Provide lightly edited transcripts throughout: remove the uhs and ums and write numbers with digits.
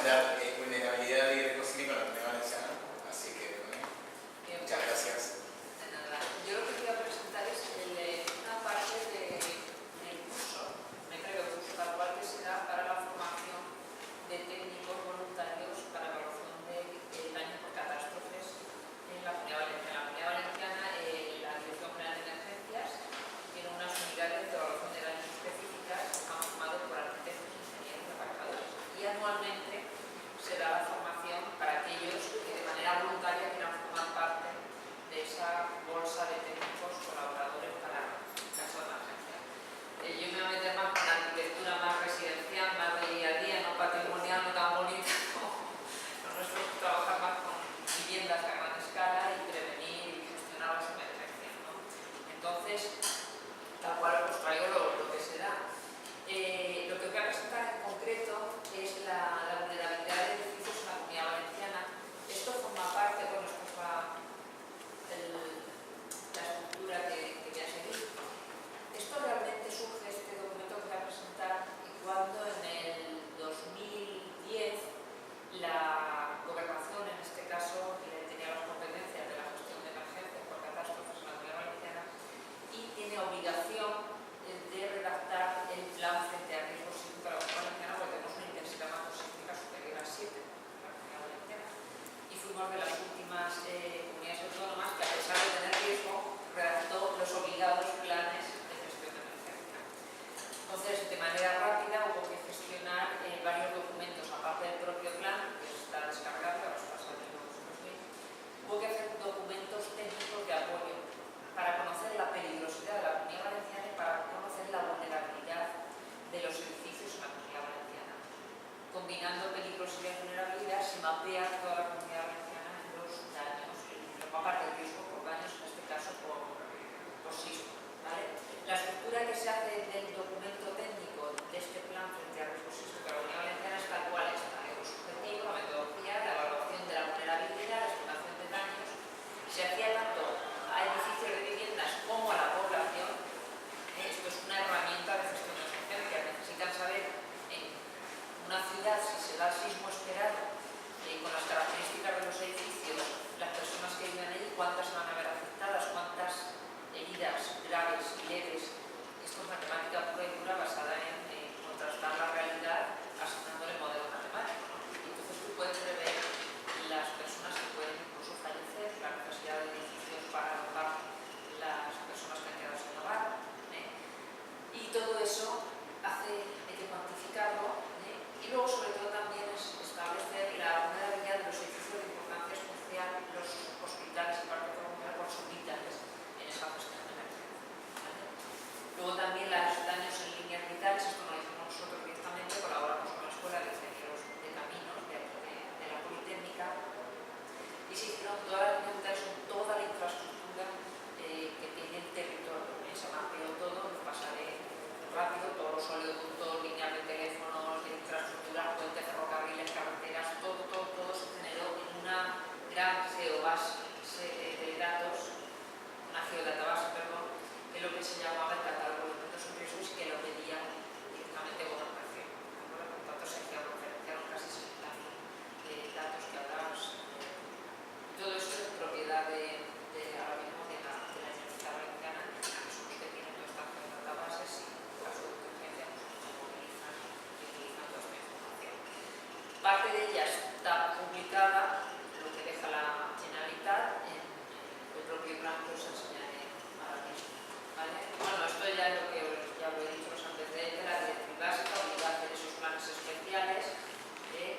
La vulnerabilidad y riesgo sísmico en la Comunidad Valenciana. Así que, bueno, muchas gracias. De nada. Yo lo que quería presentar es una parte del curso, me creo que curso tal cual, que será para la formación de técnicos voluntarios para evaluación de daños por catástrofes en la Comunidad Valenciana. En la Comunidad Valenciana, la Dirección General de Emergencias tiene unas unidades de evaluación de daños específicas que están formadas por arquitectos, ingenieros y aparejadores. Y anualmente se da la formación para aquellos que de manera voluntaria quieran formar parte de esa bolsa de técnicos colaboradores para caso de emergencia. Yo me voy a meter más con la arquitectura más residencial, más de día a día, no patrimonial, no tan bonita como nosotros, trabajar más con viviendas a gran escala y prevenir y gestionar las emergencias, ¿no? Entonces, tal cual os traigo lo que se da. Lo que os voy a presentar en concreto es la vulnerabilidad de edificios en la Comunidad Valenciana. Esto forma parte, bueno, esto es la estructura que voy a seguir. Esto realmente surge, este documento que voy a presentar, cuando en el 2010 la gobernación, en este caso, tenía las competencias de la gestión de emergencias por catástrofes en la Comunidad Valenciana y tiene obligación de redactar el plan frente a riesgos sísmicos de la Comunidad Valenciana, porque tenemos una intensidad macrosísmica superior a 7 en la Comunidad Valenciana. Y fuimos de las últimas comunidades autónomas que, a pesar de tener riesgo, redactó los obligados planes de gestión de emergencia. Entonces, de manera rápida, hubo que gestionar varios documentos, aparte del propio plan, que está descargado, a los pasados hubo que hacer documentos técnicos de apoyo para conocer la peligrosidad de la Comunidad Valenciana y para conocer la vulnerabilidad de los edificios en la Comunidad Valenciana. Combinando peligrosidad y vulnerabilidad, se mapea toda la Comunidad Valenciana en los daños, aparte del riesgo por daños, en este caso por sismo, ¿vale? La estructura que se hace del documento técnico de este plan frente a riesgo sísmico de la Comunidad Valenciana es tal cual está: el subjetivo, la metodología, la evaluación de la vulnerabilidad, la estimación de daños. Se hacía tanto a edificios de viviendas como a la población. Esto es una herramienta de gestión de emergencias. Necesitan saber en una ciudad si se da el sismo esperado, con las características de los edificios, las personas que viven allí, cuántas van a ver afectadas, cuántas heridas graves y leves. Esto es matemática pura y dura basada en contrastar la realidad asignándole modelos matemáticos, ¿no? Y entonces tú puedes prever las personas que pueden incluso fallecer, la necesidad de edificios para alojar las personas que han quedado sin hogar, y todo eso hay que cuantificarlo, y luego sobre todo también es establecer la vulnerabilidad de los edificios de importancia especial, los hospitales y parques comunitarios por sus vitales en esa gestión de emergencia, ¿vale? Luego también los daños en líneas vitales, esto no lo hicimos nosotros directamente, colaboramos con la Escuela de Ingenieros de Caminos de la Politécnica, y se hicieron todas las líneas vitales, toda la infraestructura que tiene el territorio. Se mapeó todo, lo pasaré rápido, todos los oleoductos, líneas de teléfonos, de infraestructuras, puentes, ferrocarriles, carreteras, todo se generó en una gran geobase de datos, una geodatabase, perdón, que es lo que se llamaba el catálogo de elementos en riesgo y que lo pedía directamente gobernación. Por lo tanto, se referenciaron casi 60.000 datos que hablamos. Todo eso es propiedad ahora mismo de la Generalitat Valenciana, que son los que tienen todas estas databases y en caso de urgencia se movilizan y utilizan toda esta información. Parte de ella está publicada, lo que deja la Generalitat, en el propio plan que os enseñaré ahora mismo, ¿vale? Bueno, esto ya es lo que ya lo he dicho los antecedentes, la directriz básica obliga a hacer esos planes especiales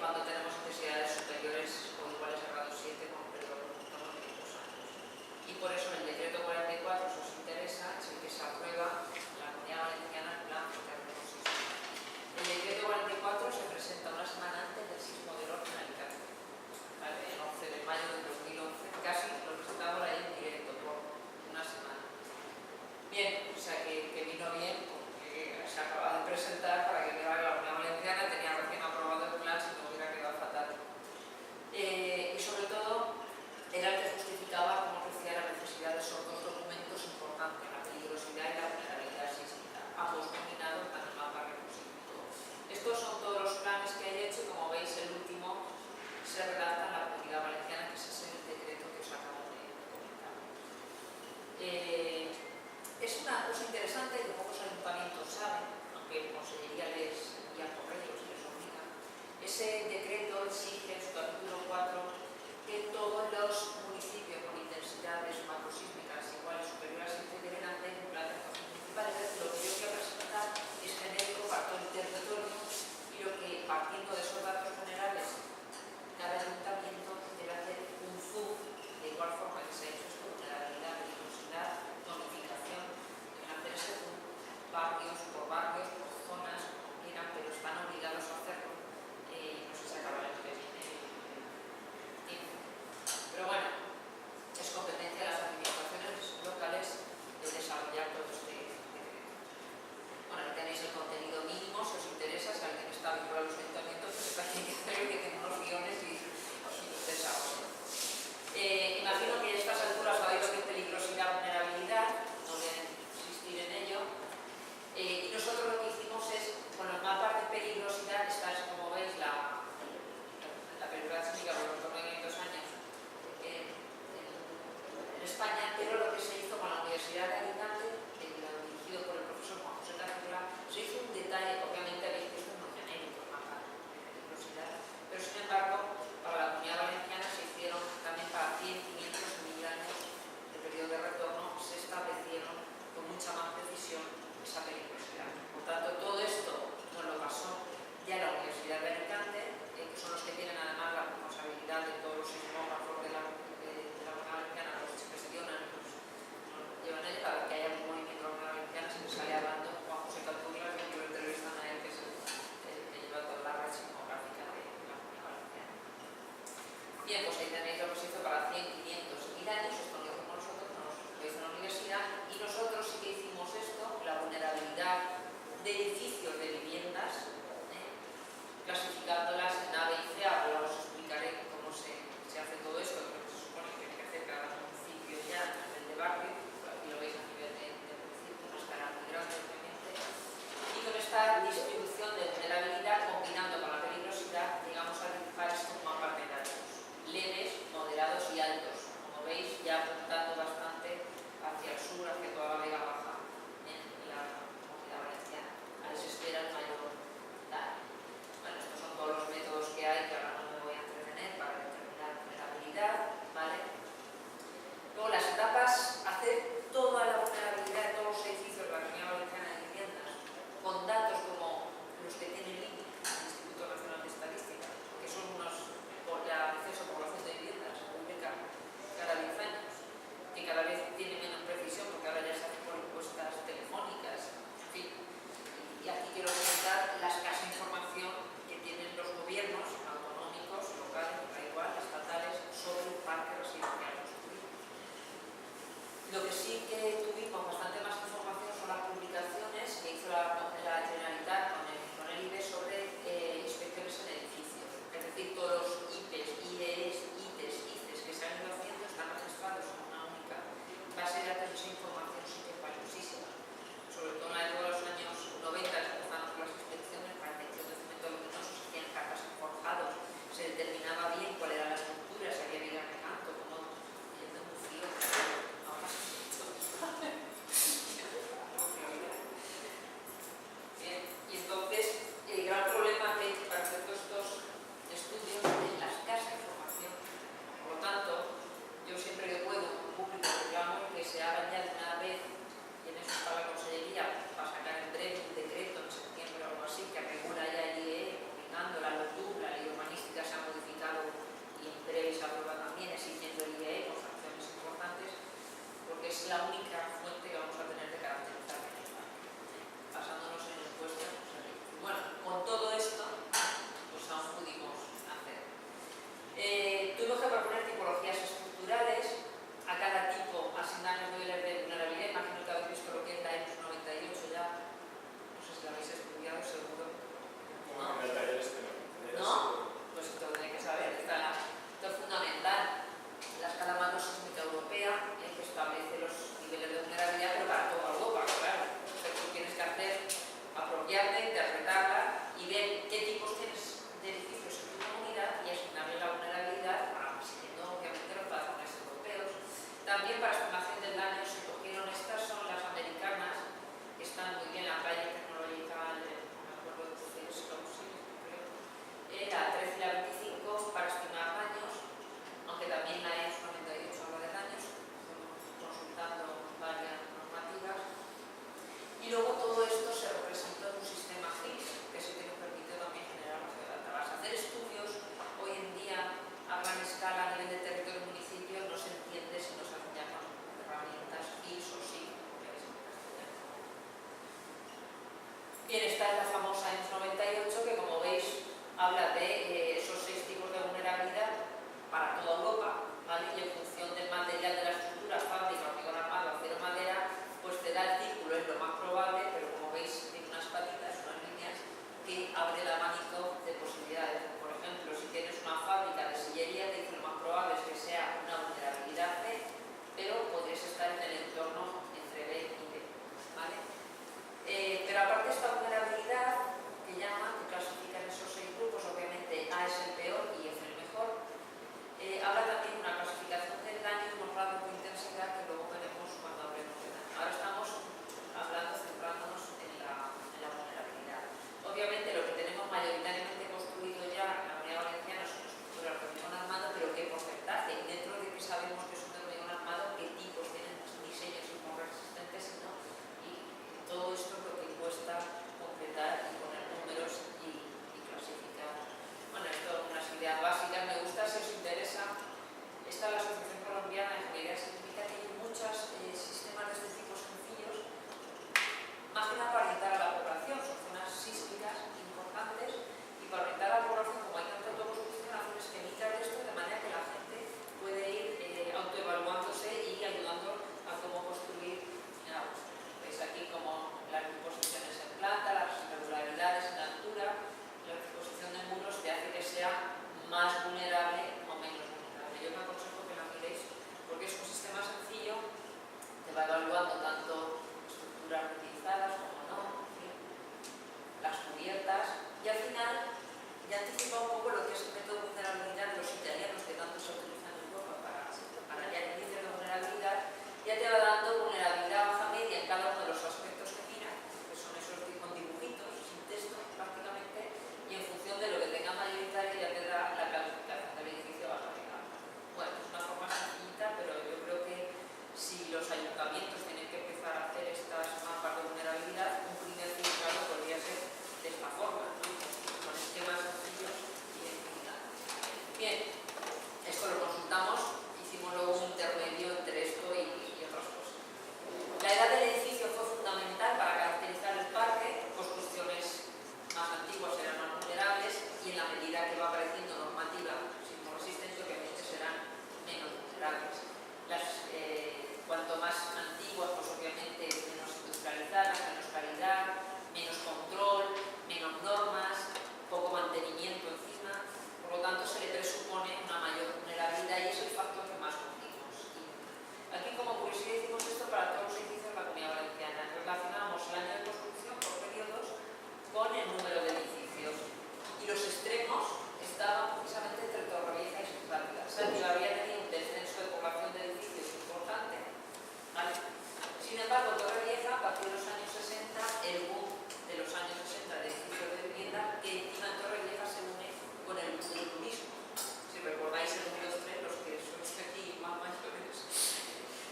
cuando tenemos necesidades superiores o iguales a grado 7 con un periodo de 2 años. Y por eso en el decreto 44, si os interesa, es el que se aprueba en la Comunidad Valenciana el plan frente al riesgo sísmico. El decreto 44 se presenta una semana antes del sismo del Orca en Alicante, ¿vale? El 11 de mayo del 2011, casi lo presentamos ahí en directo por una semana. Bien, o sea que vino bien porque se acaba de presentar para que vea que la Comunidad Valenciana tenía recién aprobado el plan, si no hubiera quedado fatal. ese decreto exige en su capítulo 4 que todos los municipios con intensidades macrosísmicas iguales o superiores a 7 deben hacer un plan de actuación municipal. Entonces, lo que yo quiero presentar es genérico para todo el territorio y lo que, partiendo de esos datos generales, cada ayuntamiento debe hacer un ZUB de igual forma que se ha hecho esto, vulnerabilidad, peligrosidad, notificación, deben hacer ese ZUB barrios por zonas, quieran, pero están obligados a hacerlo. No sé si acaba el que viene tiempo. Pero bueno, es competencia de las administraciones locales de desarrollar todo este decreto. Bueno, aquí tenéis el contenido mínimo, si os interesa, si alguien está vinculado a los ayuntamientos, pues está aquí que hacer que tengo unos guiones y ustedes saben. Imagino que a estas alturas sabéis lo que es peligrosidad, vulnerabilidad, no voy a insistir en ello. Y nosotros lo que hicimos es, bueno, en la parte de peligrosidad, esta es, como veis, la peligrosidad sísmica por los torno de 500 años en España, pero lo que se hizo con la Universidad de Alicante, dirigido por el profesor Juan José Cazorla, se hizo un detalle, obviamente habéis visto muy genérico, mapa de peligrosidad, pero sin embargo, para la Comunidad Valenciana se hicieron también para 100, 500 y 1000 años de periodo de retorno, se establecieron con mucha más precisión esa peligrosidad. Por tanto, todo esto nos lo pasó ya la Universidad de Alicante, que son los que tienen además la responsabilidad de todos los sismógrafos de la Comunidad Valenciana, los que gestionan, nos llevan ellos, cada vez que haya un movimiento de la Comunidad Valenciana se me sale hablando Juan José Cazorla, que yo entrevistan a él, que es el que lleva toda la red sismográfica de la Comunidad Valenciana. Bien, pues ahí tenéis lo que se hizo para 100, 500 y 1000 años, esto lo hicimos nosotros, lo hizo la universidad, y nosotros sí que hicimos esto, la vulnerabilidad de edificios de viviendas, clasificándolas en A, B y C. Ahora os explicaré cómo se hace todo esto, que se supone que tiene que hacer cada municipio ya a nivel de barrio, aquí lo veis a nivel de municipio, una escala muy grande obviamente, y con esta distribución de vulnerabilidad, combinando con la peligrosidad, llegamos a dibujar esto como apartados leves, moderados y altos, como veis ya apuntando bastante hacia el sur, hacia toda la Vega Baja en la Comunidad Valenciana. Ahí se espera el mayor daño. Bueno, estos son todos los métodos Bien, esto lo consultamos, hicimos luego un intermedio entre esto y otras cosas. La edad del edificio fue fundamental para caracterizar el parque. Construcciones más antiguas eran más vulnerables y en la medida que va apareciendo normativa sismo-resistente, obviamente serán menos vulnerables. Cuanto más antiguas, pues obviamente menos industrializadas, menos calidad, menos control, menos normas, poco mantenimiento encima. Por lo tanto, se le presupone una mayor vulnerabilidad y es el factor que más cumplimos. Aquí, como curiosidad, hicimos esto para todos los edificios de la Comunidad Valenciana. Relacionamos el año de construcción por periodos con el número de edificios. Y los extremos estaban precisamente entre Torrevieja y Santillana. Santillana había tenido un descenso de población de edificios importante, ¿vale? Sin embargo, Torrevieja, a partir de los años 60, el boom de los años 60 de edificios de vivienda, que encima en Torrevieja se une con el boom del turismo. Si recordáis el 1, 2, 3, los que sois aquí más mayores,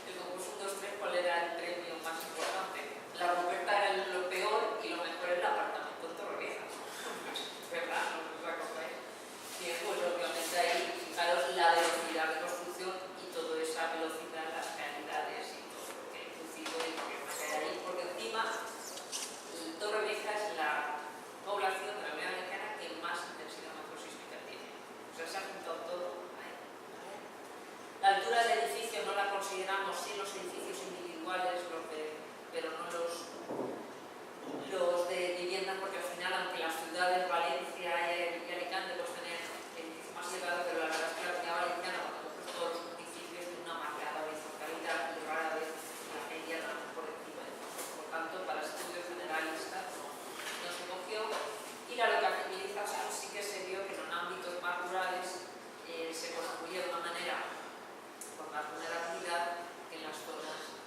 el concurso 1, 2, 3, ¿cuál era el premio más importante? La Ruperta era lo peor y lo mejor era el apartamento en Torrevieja. ¿Verdad? ¿No os acordáis? Bien, pues obviamente ahí, fijaros la velocidad de construcción y toda esa velocidad, las calidades y todo lo que he inducido y lo que va a caer ahí, porque encima Torrevieja es la población de la Comunidad Valenciana que más intensidad macrosísmica tiene. O sea, se ha juntado todo ahí, ¿vale? La altura del edificio no la consideramos, sí, los edificios individuales, pero no los de vivienda, porque al final, aunque las ciudades Valencia y Alicante pues tener edificios más elevados, pero la verdad es que la Comunidad Valenciana, cuando coges todos los municipios, tiene una marcada horizontalidad y rara vez la media por encima de todo. Por tanto, para estudios generalistas no se cogió, y la localización sí que se vio que en ámbitos más rurales se construía de una manera con más vulnerabilidad que en las zonas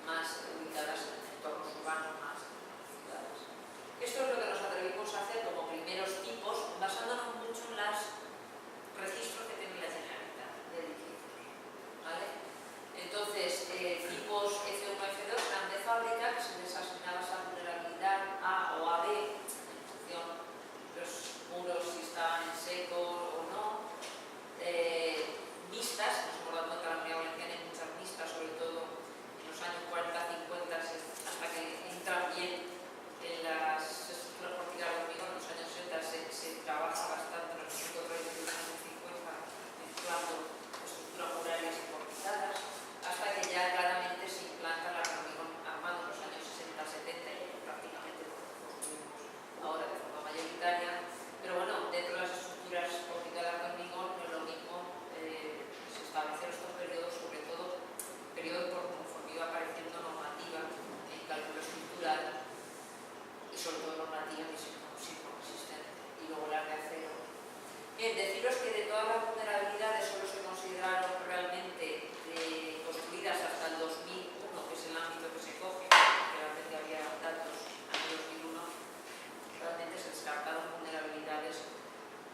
más ubicadas en entornos urbanos más ciudades. Esto es lo que nos atrevimos a hacer como primeros tipos, basándonos mucho en los registros que tiene la Generalitat de edificios, ¿vale? Entonces, tipos F1 y F2 eran de fábrica, que se les asignaba esa vulnerabilidad A o AB, en función de los muros si estaban en seco o no. Mixtas, nos hemos dado cuenta que la Comunidad Valenciana hay muchas mixtas, sobre todo en los años 40-50, hasta que entran bien en las estructuras porticales de hormigón. En los años 60 se trabaja bastante en los años 30 y los años 50, mezclando estructuras murales y porticadas, hasta que ya claramente se implanta la hormigón armado en los años 60-70 y prácticamente lo construimos ahora de forma mayoritaria. Pero bueno, dentro de las estructuras porticadas de hormigón no es lo mismo se establecen estos periodos, sobre todo periodos conforme iba apareciendo normativa en cálculo estructural y sobre todo normativa en sismo resistente, y luego las de acero. Bien, deciros que de todas las vulnerabilidades solo se consideraron realmente construidas hasta el 2001, que es el ámbito que se coge, que realmente había datos en el 2001, realmente se descartaron vulnerabilidades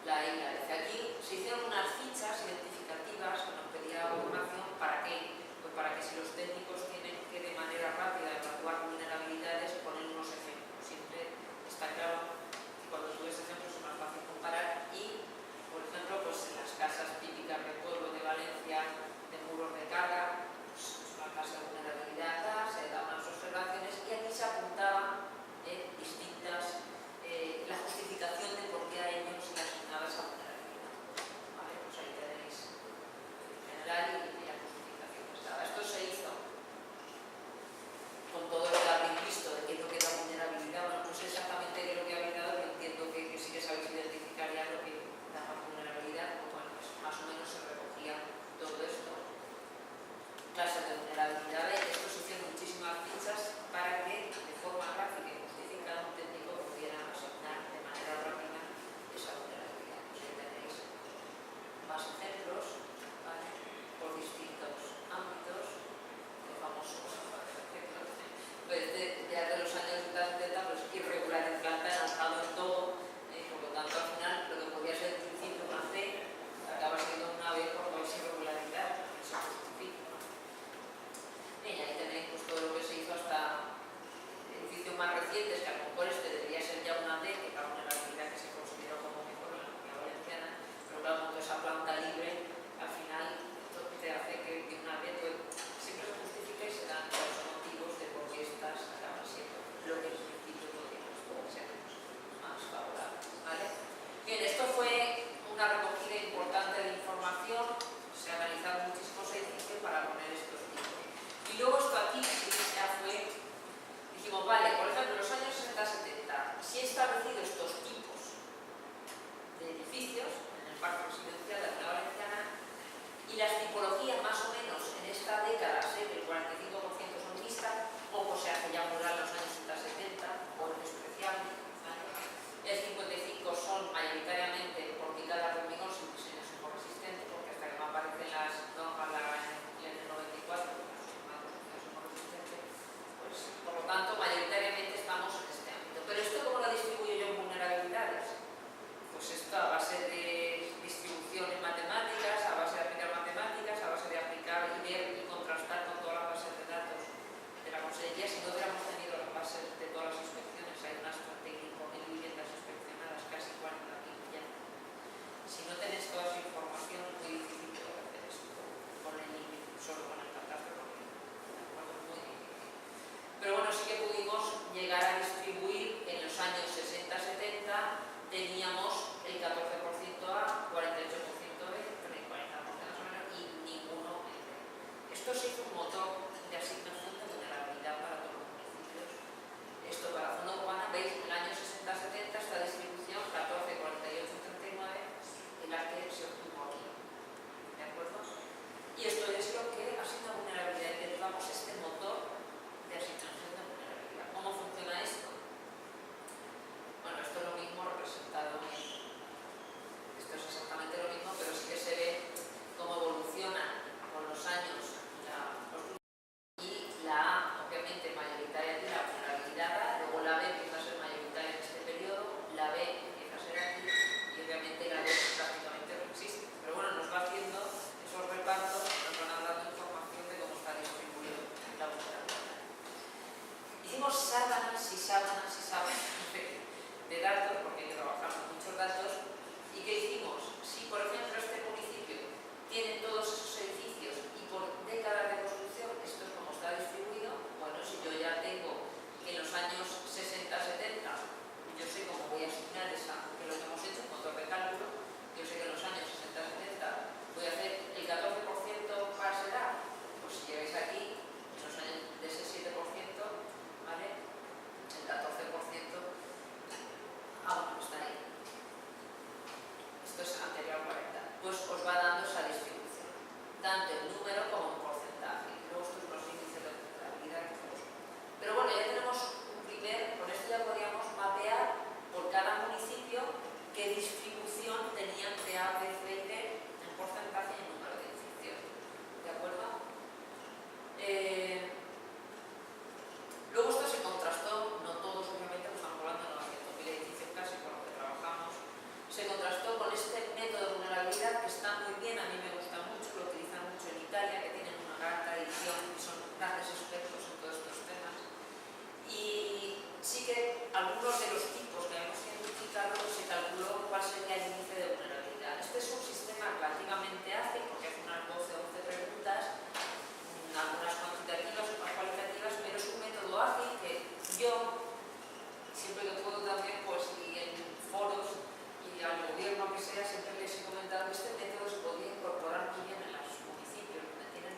la E y la F. Aquí se hicieron unas fichas identificativas que nos pedía información. ¿Para qué? Pues para que si los técnicos tienen que de manera rápida evaluar vulnerabilidades, poner unos ejemplos. Siempre está claro que cuando tú ves ejemplos es más fácil comparar y, por ejemplo, pues en las casas Si no tenéis toda esa información, es muy difícil poder hacer esto con el límite, solo con el catastro, porque de acuerdo, es muy difícil. Pero bueno, sí que pudimos llegar a distribuir en los años 60-70, teníamos el 14% A, 48% B, 40% más o menos, y ninguno en B. Esto sí fue un motor de asignación de vulnerabilidad para todos los municipios. Esto para la zona urbana, veis, en el año 60-70 esta distribución 14, 48, 39, en la que se obtuvo aquí. ¿De acuerdo? Y esto es lo que asigna vulnerabilidad. Y derivamos este motor de asignación de vulnerabilidad. ¿Cómo funciona esto? Bueno, esto es lo mismo representado en... Esto es exactamente lo mismo, pero sí que se ve cómo evoluciona con los años y la A, obviamente, mayoritaria de la vulnerabilidad A, luego la B empieza a ser mayoritaria en este periodo, la B empieza a ser aquí y obviamente la D prácticamente no existe. Pero bueno, nos va haciendo esos repartos, nos van dando información de cómo está distribuido la vulnerabilidad. Hicimos sábanas y sábanas y sábanas de datos, porque hay que trabajar con muchos datos. ¿Y qué hicimos? Si, por ejemplo, este municipio tiene todos esos edificios y por décadas de construcción esto es como está distribuido, bueno, si yo ya tengo que en los años 60-70 yo sé cómo voy a asignar esa, que lo que hemos hecho, un motor de cálculo, yo sé que en los años 60-70 voy a hacer el 14% para ser A, pues si llegáis aquí, en los años de ese 7%, ¿vale? El 14%, bueno, está ahí. Esto es anterior a 40. Pues os va dando esa distribución, tanto en número como en porcentaje. Y luego estos son los índices de vulnerabilidad que tenemos. Pero bueno, ya tenemos un primer, con esto ya podríamos mapear por cada municipio qué distribución tenían de A, B, C y D en porcentaje y en número de edificios. ¿De acuerdo? Luego esto se contrastó, no todos obviamente, pues estamos hablando de 900.000 edificios casi con lo que trabajamos, se contrastó con este método de vulnerabilidad que está muy bien, a mí me gusta mucho, lo utilizan mucho en Italia, que tienen una gran tradición y son grandes expertos en todos estos temas. Y sí que algunos de los tipos que hemos identificado se calculó cuál sería el índice de vulnerabilidad. Este es un sistema relativamente ágil porque hace unas 12 o 11 preguntas, algunas cuantitativas, otras cualitativas, pero es un método ágil que yo, siempre que puedo también, pues y en foros y al gobierno que sea, siempre les he comentado que este método se podía incorporar muy bien en los municipios donde tienen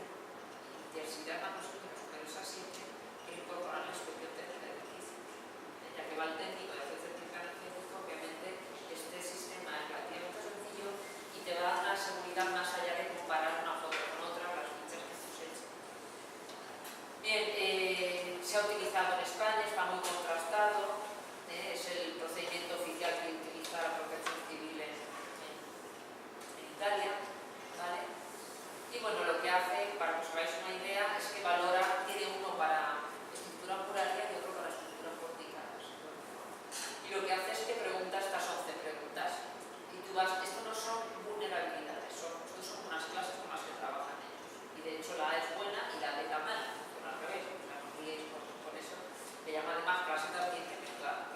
diversidad más nosotros, pero es así que incorporar la inspección técnica de edificios. Ya que va el técnico de hacer certificado energético, obviamente este sistema es relativamente sencillo y te va a dar una seguridad más allá de comparar una foto con otra, las fichas que hemos hecho. Bien, se ha utilizado en España, está muy contrastado, es el procedimiento oficial que utiliza la Protección Civil en Italia, ¿vale? Y bueno, lo que hace, para que os hagáis una idea, es que valora, tiene uno para estructura muraria y otro para estructuras porticadas. Y lo que hace es que pregunta estas 11 preguntas. Y tú vas, esto no son vulnerabilidades, estos son unas clases con las que trabajan ellos. Y de hecho la A es buena y la B está mal, al revés, o sea, no olvidéis por eso. Le llama además clase también que mezcla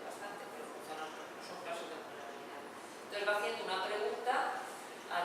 bastante, pero funcionan, no son clases de vulnerabilidad. Entonces va haciendo una pregunta a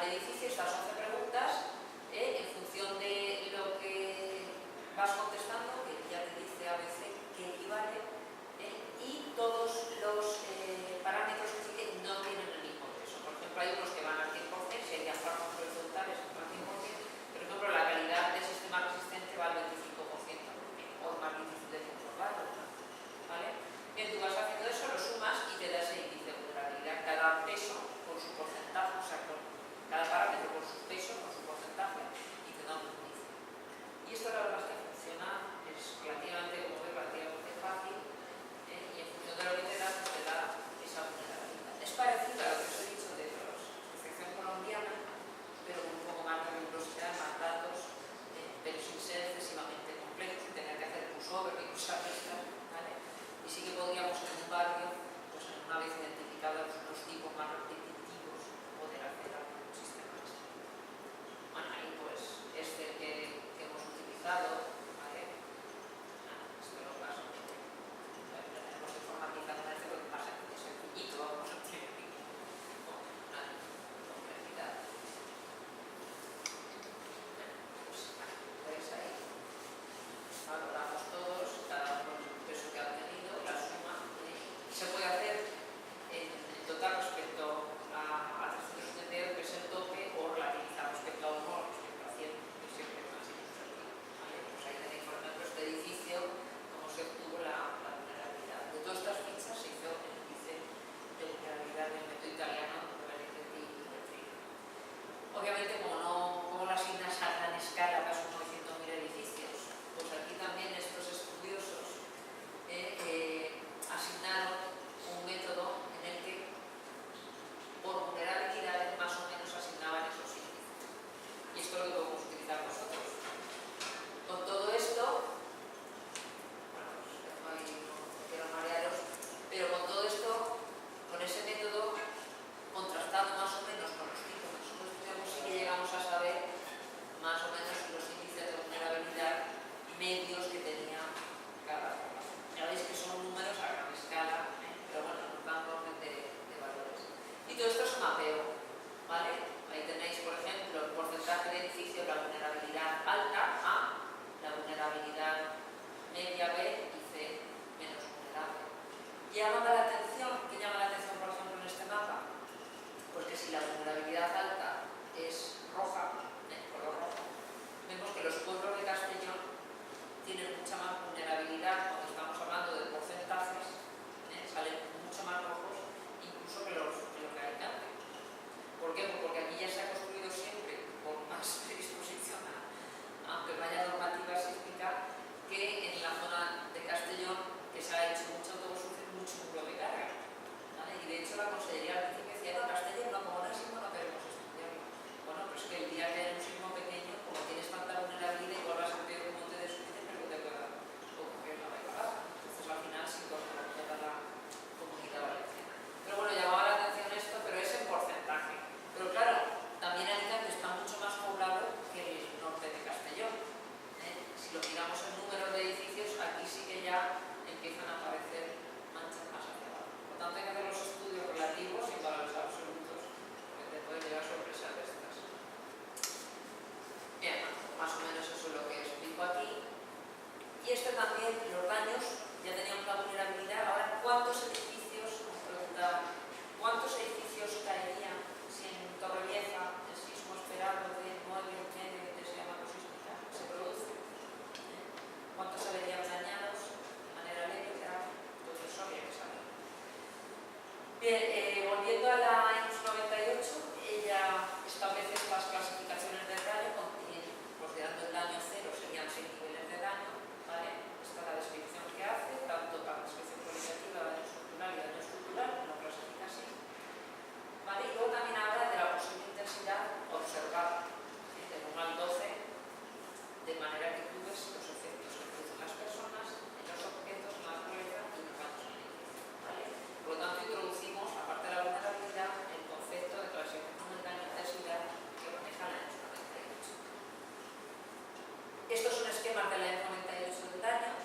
esquemas de la E98 del daño,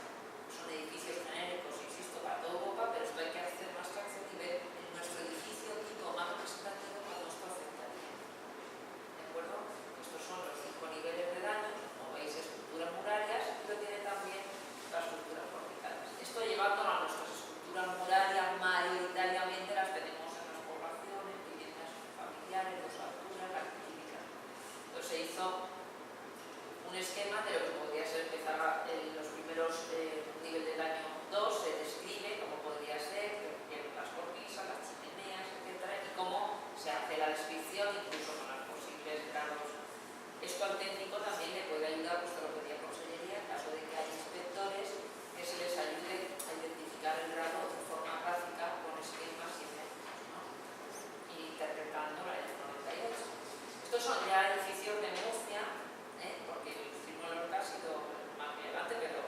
son edificios genéricos, insisto, para toda Europa, pero esto hay que hacer más tracción y ver en nuestro edificio tipo más representativo cuando esto afectaría. ¿De acuerdo? Estos son los 5 niveles de daño, como veis, estructuras murarias, pero tiene también las estructuras porticales. Esto llevándolo a nuestras estructuras murarias, mayoritariamente las tenemos en las poblaciones, viviendas familiares, dos alturas, las típicas. Entonces se hizo un esquema de lo que podría ser empezar los primeros nivel de daño 2, se describe cómo podría ser, las cornisas, las chimeneas, etcétera, y cómo se hace la descripción, incluso con los posibles grados. Esto al técnico también le puede ayudar, pues te lo pedía Consellería, en caso de que haya inspectores, que se les ayude a identificar el grado de forma gráfica con esquemas y ejemplos, ¿no? Y interpretando la L98. Estos son ya edificios de Murcia, porque el firmo de Lorca ha sido más relevante, pero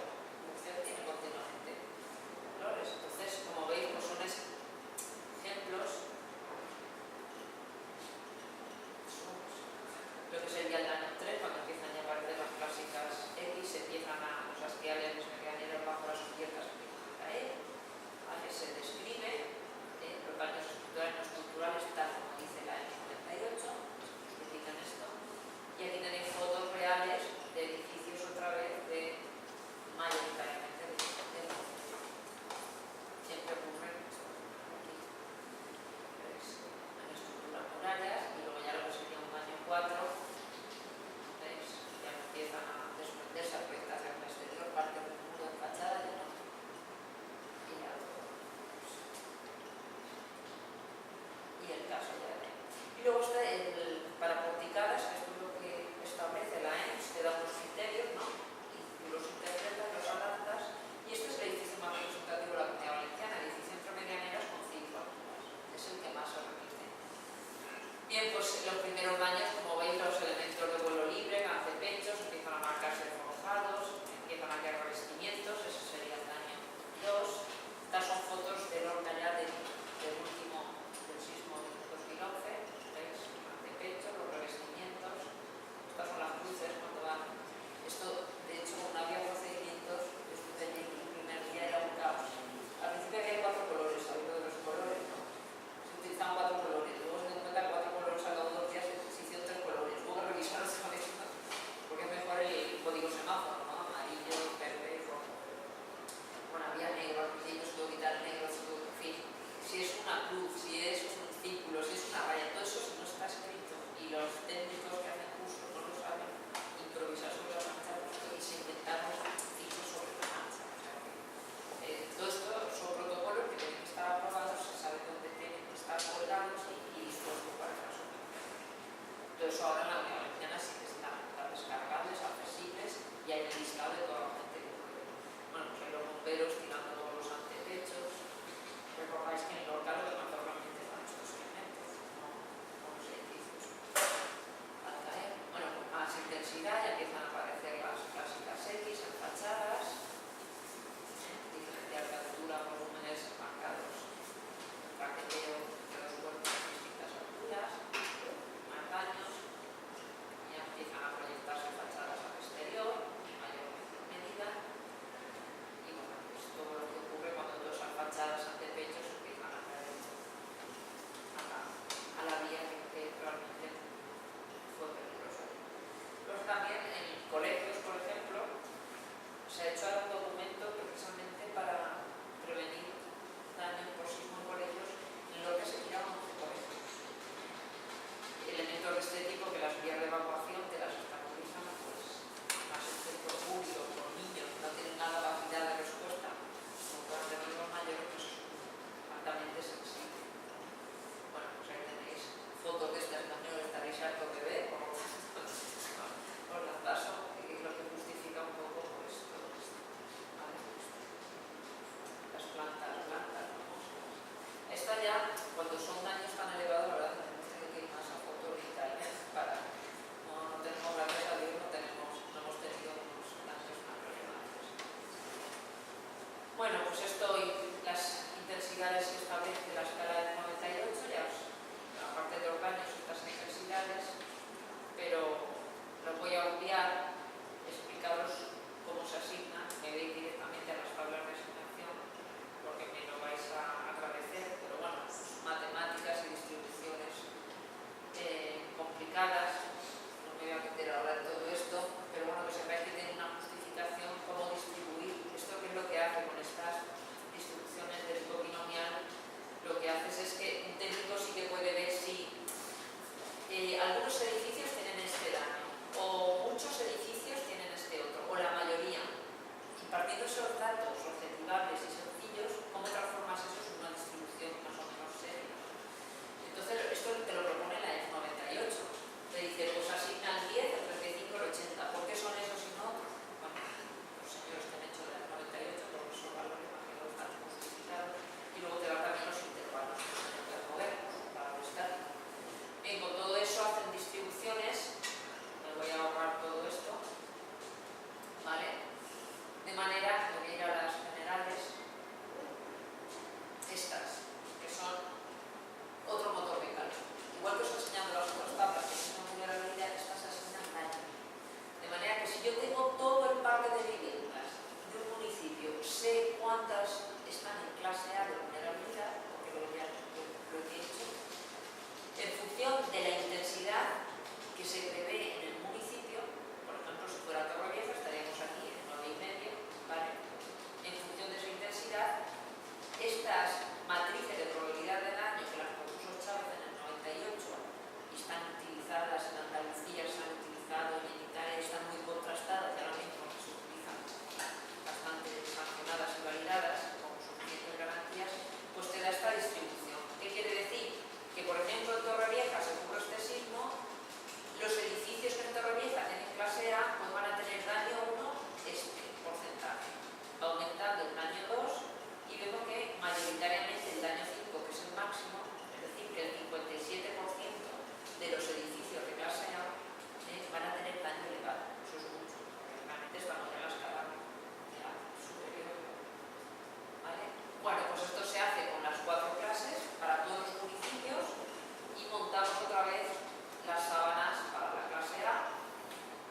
Murcia tiene continuamente colores. Entonces, como veis, pues son ejemplos. Lo que sería el daño 3, cuando empiezan ya a aparecer las clásicas X, se empiezan los hastiales, los medianeros bajo las cubiertas empiezan a caer, ¿vale? Se describe los daños estructurales no estructurales, tal como dice la E98, se explican esto. Y aquí tenéis fotos reales de edificios otra vez de mayoritariamente de siempre ocurre esto aquí. ¿Veis? En estructuras murallas y luego ya lo que sería un daño 4, ¿veis? Ya empiezan a desprenderse, a proyectar hacia el exterior, parte del muro de fachada y no. Y ya y el caso ya de. Y luego está para porticadas, que esto es lo que establece la EMS, te da unos criterios, ¿no? Y tú los interpretas, los adaptas, y este es el edificio más representativo de la Comunidad Valenciana, el edificio entre medianeras con 5 alturas, es el que más se repite. Bien, pues los primeros daños, como veis, los elementos de vuelo libre, gancepechos, empiezan a marcarse forjados, empiezan a quedar revestimientos, ese sería el daño 2. Estas son fotos de Lorca ya del último, del sismo de 2011, ¿veis? Gancepechos, los revestimientos, estas son las cruces cuando van. Esto, de hecho, no había procedimientos, desde el primer día era un caos. Al principio había 4 colores, ¿sabéis lo de los colores? ¿No? Se utilizaban 4 colores, luego se dio cuenta 4 colores al cabo de 2 días se hicieron 3 colores, luego revisaron otra vez, porque es mejor el código semáforo, ¿no? Amarillo, verde, rojo. Bueno, había negro, al principio se tuvo que quitar el negro, en fin. Si es una cruz, si es un círculo, si es una raya, todo eso si no está escrito y los técnicos que hacen cursos no lo saben, improvisar sobre la marcha y se inventaron ciclos sobre la marcha. O sea que, todo esto son protocolos que tienen que estar aprobados, se sabe dónde tienen que estar colgados y dispuestos para el caso. Entonces ahora en la Comunidad Valenciana sí que están descargables, accesibles y hay el listado de toda la gente que puede. Bueno, pues hay los bomberos tirando todos los antepechos. Recordáis que en Lorca lo que más normalmente van estos elementos, no los edificios al caer. Bueno, con más intensidad ya empiezan a aparecer las clásicas X en fachadas, diferencial de altura, volúmenes marcados, traqueteo de los cuerpos a distintas alturas, más daños, ya empiezan a proyectarse fachadas al exterior, mayor medida, y bueno, es todo lo que ocurre cuando todas esas fachadas antepechos empiezan a caer algunos edificios tienen este daño, o muchos edificios tienen este otro, o la mayoría. Y partiendo de esos datos objetivables y sencillos, ¿cómo transformas eso en una distribución más o menos seria? Entonces, esto te lo propone la EF 98. Te dice, pues asigna el 10, el 35, el 80. ¿Por qué son esos y no otros? Bueno, los señores que han hecho la EF 98, todos esos valores, imagino, están justificados. Y luego te dan también los intervalos que se pueden mover, para lo estático. Bien, con todo eso hacen distribuciones. Me voy a ahorrar todo esto. ¿Vale? De manera que voy a ir a las generales. Estas, que son otro motor de cálculo. Igual que os he enseñado las otras tablas que tienen vulnerabilidad, estas asignan daño. De manera que si yo tengo todo el parque de viviendas de un municipio, sé cuántas están en clase A de vulnerabilidad, porque lo he hecho, en función de la intensidad que se prevé en el municipio, por ejemplo, si fuera Torrevieja estaríamos aquí en 9,5, ¿vale? En función de esa intensidad, estas matrices de probabilidad de daño que las propuso Chávez en el 98 y están utilizadas en Andalucía, se han utilizado en Italia, están muy contrastadas y ahora mismo se utilizan bastante sancionadas y validadas con suficientes garantías, pues te da esta distribución. ¿Qué quiere decir? Que por ejemplo en Torrevieja se ocurre este sismo, los edificios que en Torrevieja tienen clase A pues van a tener daño 1 este porcentaje, aumentando el daño 2 y vemos que mayoritariamente el daño 5, que es el máximo, es decir, que el 57% de los edificios de clase A van a tener daño elevado. Eso es mucho, porque realmente estamos en la escala superior. ¿Vale? Bueno, pues esto se hace con las 4 clases para todos los municipios y montamos otra vez las sábanas para la clase A.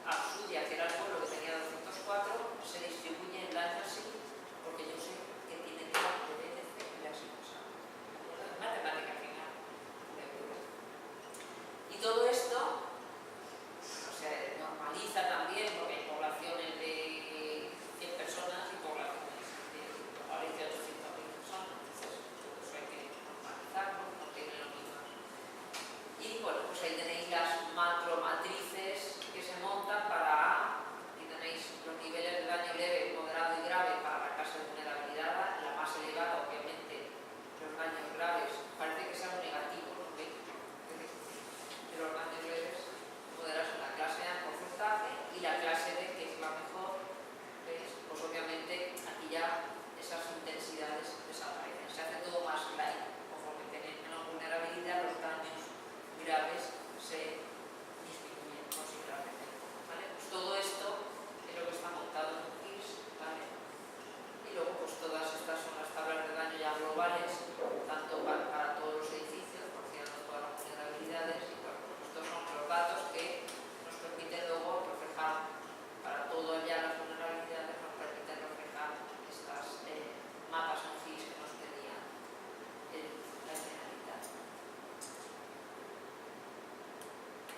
Absudia, que era el pueblo que tenía 204, se distribuye el daño así, porque yo sé que tiene que dar de BTC y así pasado. Matemática final. Y todo esto se normaliza también, porque hay poblaciones de 100 personas y poblaciones de 800.000 personas. Entonces, todo eso hay que normalizarlo, no tiene lo mismo. Y bueno, pues ahí tenéis las macromatrices que se montan para A, y tenéis los niveles de daño leve, moderado y grave para la clase de vulnerabilidad, la más elevada, obviamente, los daños graves, parece que sean negativos, ¿no? De los daños leves, moderados en la clase A en porcentaje, y la clase D, que es la mejor, ¿veis? Pues obviamente aquí ya esas intensidades desaparecen, se hace todo más light, conforme tenéis menos vulnerabilidad, los daños graves se disminuyen considerablemente, ¿vale? Pues todo esto es lo que está montado en un GIS, ¿vale? Y luego pues todas estas son las tablas de daño ya globales, tanto para todos los edificios, considerando todas las vulnerabilidades, y bueno, pues estos son los datos que nos permiten luego reflejar para todas ya las vulnerabilidades, nos permiten reflejar estas mapas en GIS que nos pedían la Generalitat.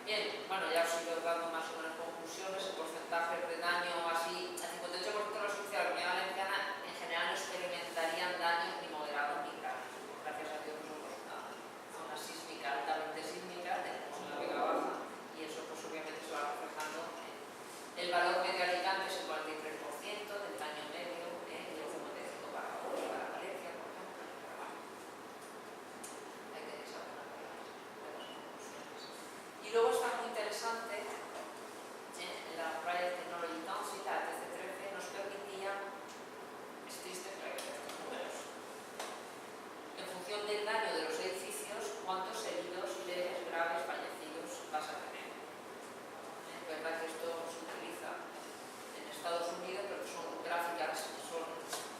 Bien, bueno, ya os he ido dando más o menos conclusiones, el porcentaje de daño así, el 58% de los edificios de la Comunidad Valenciana en general no experimentarían daños ni moderados ni graves. Gracias a Dios somos una zona sísmica, altamente sísmica, tenemos una vega baja y eso pues obviamente se va reflejando en el valor medio de Alicante es el 43% del daño medio y el 55% para Valencia, por ejemplo. Pero bueno, ahí tenéis algunas de las conclusiones. Y luego está muy interesante, en la Private Technology Council, la TC13, nos permitía, es triste que estos números, en función del daño de los edificios, cuántos heridos, leves, graves, fallecidos vas a tener. Es verdad que esto se utiliza en Estados Unidos, pero son gráficas, son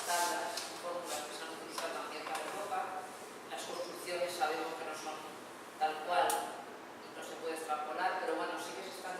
tablas, fórmulas que se han utilizado también para Europa. Las construcciones sabemos que no son tal cual, no se puede extrapolar, pero bueno, sí que se están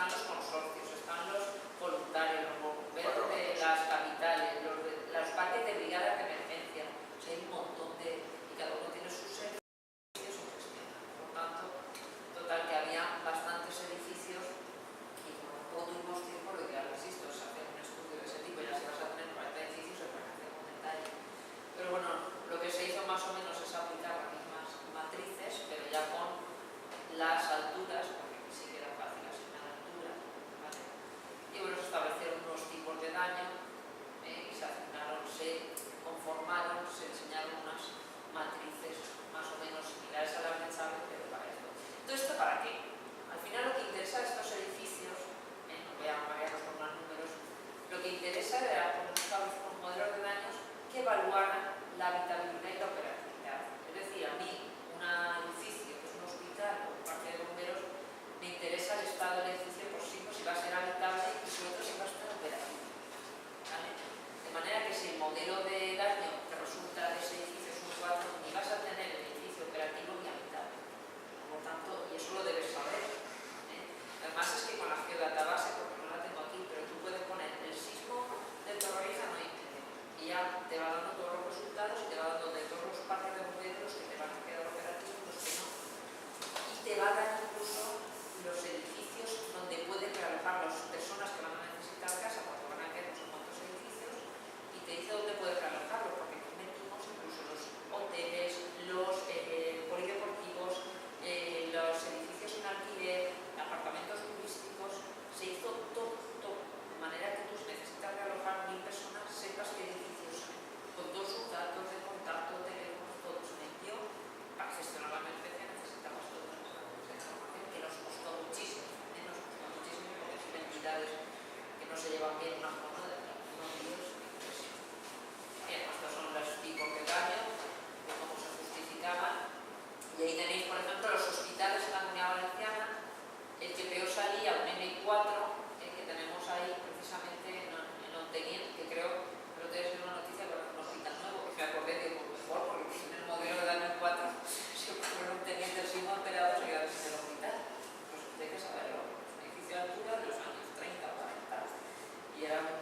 están los consorcios, están los voluntarios, los bomberos de las capitales, los parques de brigadas de emergencia. O sea, hay un montón de... y cada uno tiene sus servicios y su gestión. Por tanto, total, que había bastantes edificios y como tampoco tuvimos tiempo, lo ideal es esto, es hacer un estudio de ese tipo, ya si vas a tener 40 edificios, es para hacer un detalle. Pero bueno, lo que se hizo más o menos es aplicar las mismas matrices, pero ya con las alturas, porque sí que era fácil asignar alturas, ¿vale? Y bueno, se establecieron unos tipos de daño y se asignaron, se conformaron, se enseñaron unas matrices más o menos similares a las de Chávez, pero para esto. ¿Todo esto para qué? Al final lo que interesa a estos edificios, no voy a variarlos con más números, lo que interesa era poner unos modelos de daños que evaluaran la habitabilidad y la operatividad. Es decir, a mí, un edificio que es un hospital o un parque de bomberos, me interesa el estado del edificio por sí, si va a ser habitable y sobre todo si va a estar operativo. ¿Vale? De manera que si el modelo de daño que resulta de ese edificio es un 4, ni vas a tener el edificio operativo ni habitable. Por lo tanto, y eso lo debes saber. Además es que con la geodatabase, porque no la tengo aquí, pero tú puedes poner el sismo de Torrevieja no incide. Y ya te va dando todos los resultados y te va dando de todos los parques de bomberos que te van a quedar operativos, los que no. Y te va a dar incluso los edificios donde pueden realojar las personas que van a necesitar casa, porque van a quedar no sé cuántos edificios, y te dice dónde puedes realojarlos, porque aquí metimos incluso los hoteles, los polideportivos, los edificios en alquiler, apartamentos turísticos, se hizo todo, de manera que tú necesitas realojar 1000 personas, sepas qué edificios hay, con todos sus datos de contacto, teléfonos, todo se metió. Para gestionar la emergencia necesitabas toda esa información que nos costó muchísimo, porque son entidades que no se llevan bien unas con otras, unos líos. Bien, estos son los tipos de daño, de cómo se justificaban. Y ahí tenéis, por ejemplo, los hospitales en la Comunidad Valenciana, el que peor salía, un M4, que tenemos ahí precisamente en Ontenien, que creo que debe ser una noticia para un hospital nuevo, porque me acordé de algo mejor, porque tiene el modelo de daño en 4, si ocurre un Ontenien del sismo operado, se queda sin el hospital. Pues hay que saberlo, es un edificio de altura de los años 30 o 40, y era un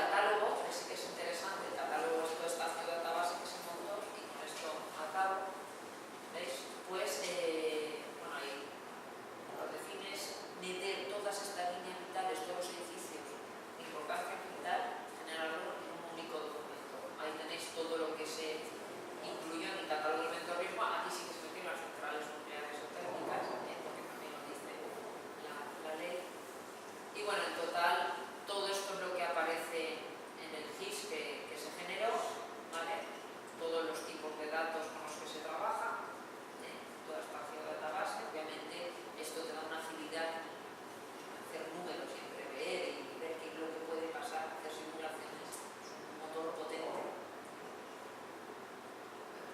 catálogo, que sí que es interesante, el catálogo es toda esta database que se montó, y con esto acabo, ¿veis? Pues, bueno, ahí lo que define es meter todas estas líneas vitales, todos los edificios de importancia vital, generarlo en un único documento. Ahí tenéis todo lo que se incluyó en el catálogo del ventorrismo. Aquí sí que se metieron las centrales nucleares o térmicas, porque también lo dice la ley. Y bueno, en total, todo esto es lo que aparece en el GIS que se generó, ¿vale? Todos los tipos de datos con los que se trabaja, toda esta geodatabase. Obviamente, esto te da una agilidad hacer números y prever y ver qué es lo que puede pasar, hacer simulaciones. Es un motor potente.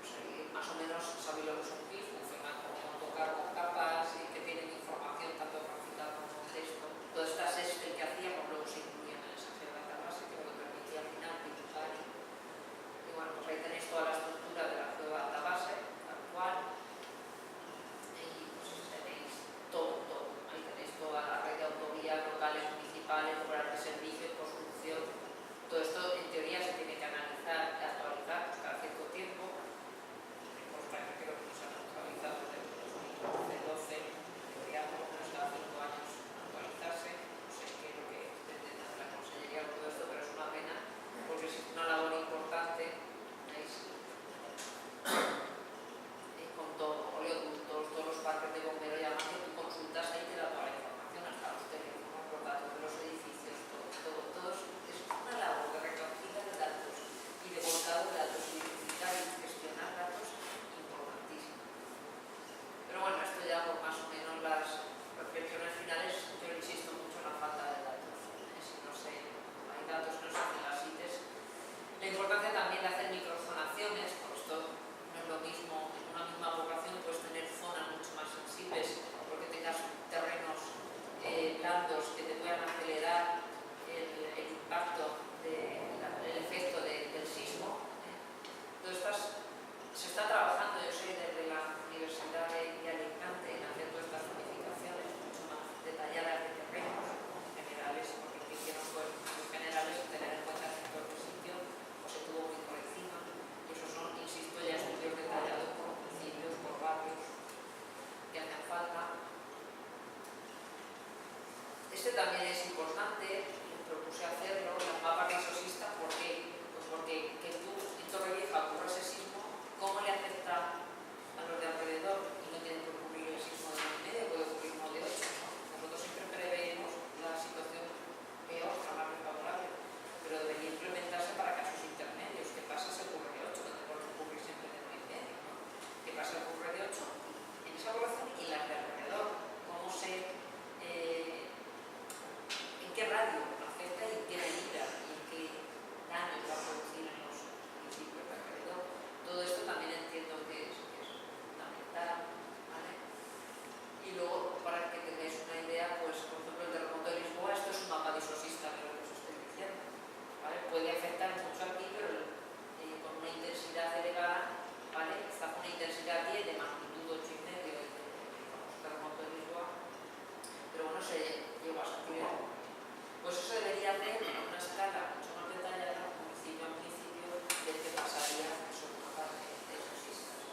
Pues ahí, más o menos sabéis lo que es un GIS, funciona como tocar con capas y que tienen información tanto gráfica como texto. Todas estas Excel que hacíamos luego se incluían en esa geodatabase, que lo que permitía al final dibujar y bueno, pues ahí tenéis toda la estructura de la geodatabase actual y pues tenéis todo. Ahí tenéis toda la red de autovías locales, municipales, obras de servicio y construcción. Todo esto en teoría se tiene que analizar y actualizar pues, cada cierto tiempo. Pues parece que lo que nos han actualizado desde 2012, en teoría por lo menos cada 5 años actualizarse. No sé qué es lo que pretende la Consellería con todo esto, pero es una pena porque es una labor importante, ¿veis? Con todo, oleoductos, todos los parques de bomberos, y además que tú consultas ahí te da toda la información, hasta los teléfonos, los datos de los edificios, todo es una labor de recogida de datos y de volcado de datos y identificar y gestionar datos importantísimo. Pero bueno, esto ya por más o menos las reflexiones finales, yo insisto mucho en la falta de datos. Si no sé, hay datos que no se hacen las ITES. La importancia también de hacer microzonaciones, por esto no es lo mismo, en una misma población puedes tener zonas mucho más sensibles porque tengas terrenos blandos que te puedan acelerar el impacto, el efecto del sismo. Entonces se está trabajando, yo sé, desde la Universidad de Alicante en hacer todas estas zonificaciones mucho más detalladas de terrenos generales, porque lo que hicieron fue muy generales tener en cuenta sector de sitio o se tuvo muy por encima, y esos son, insisto, ya estudios detallados por municipios, por barrios que hacen falta. Este también es importante, propuse hacerlo, las mapas risosistas. ¿Por qué? Pues porque que tú en Torrevieja ocurra ese sismo, ¿cómo le afecta a los de alrededor? Y no tiene que ocurrir el sismo de 9,5, puede ocurrir uno de 8, ¿no? Nosotros siempre preveemos la situación peor, la más desfavorable, pero debería implementarse para casos intermedios. ¿Qué pasa si ocurre de 8? No te puede ocurrir siempre de 9,5, ¿no? ¿Qué pasa si ocurre de 8 en esa población y las de alrededor? ¿Cómo se... en qué radio afecta y en qué medida y en qué daños va a producir en los municipios de alrededor? Todo esto también entiendo que es fundamental, ¿vale? Y luego, para que tengáis una idea, pues por ejemplo el terremoto de Lisboa, esto es un mapa disosista de lo que os estoy diciendo, ¿vale? Puede afectar mucho aquí, pero con una intensidad elevada, ¿vale? Está con una intensidad 10 de magnitud 8,5 el famoso terremoto de Lisboa, pero bueno, se llegó a sentir. Pues eso debería hacer en una escala mucho más detallada, municipio a municipio, de qué pasaría sobre una parte de risosistas.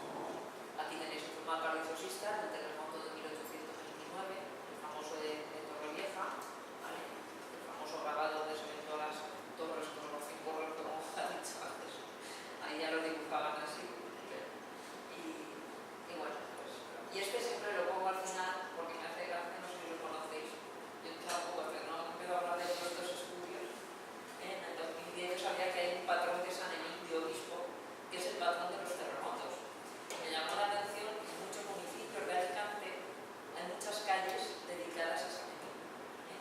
Aquí tenéis un mapa risosista del terremoto de 1829, el famoso de Torrevieja, ¿vale? El famoso grabado donde se ven todas las torres con los 5 corros, como ha dicho antes. Ahí ya lo dibujaban así. Y bueno, pues. Y este siempre lo pongo al final porque me hace gracia, no sé si lo conocéis. Yo tampoco, no puedo hablar de todos estos estudios. En el 2010 yo sabía que hay un patrón de San Emilio Obispo, que es el patrón de los terremotos. Me llamó la atención que en muchos municipios de Alicante hay muchas calles dedicadas a San Emilio.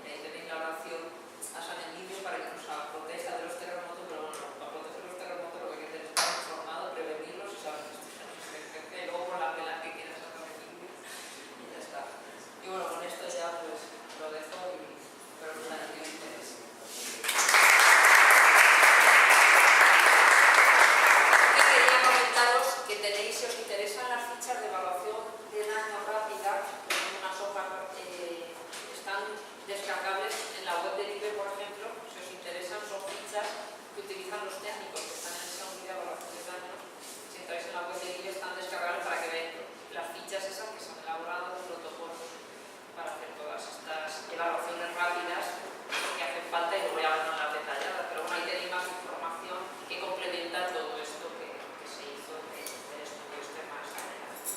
Y ahí tenéis la oración a San Emilio para que nos proteja de los terremotos, pero bueno, para proteger los terremotos lo que hay que tener es estar informado, prevenirlos y saber que y luego por la vela que quieras a San Emilio y ya está. Y bueno, con esto ya pues lo dejo y espero que os haya tenido interés. Quería comentaros que tenéis, si os interesan las fichas de evaluación de daño rápida, que son unas hojas, están descargables en la web del IBE, por ejemplo, si os interesan son fichas que utilizan los técnicos que están en esa unidad de evaluación de daños. Si entráis en la web de IE están descargables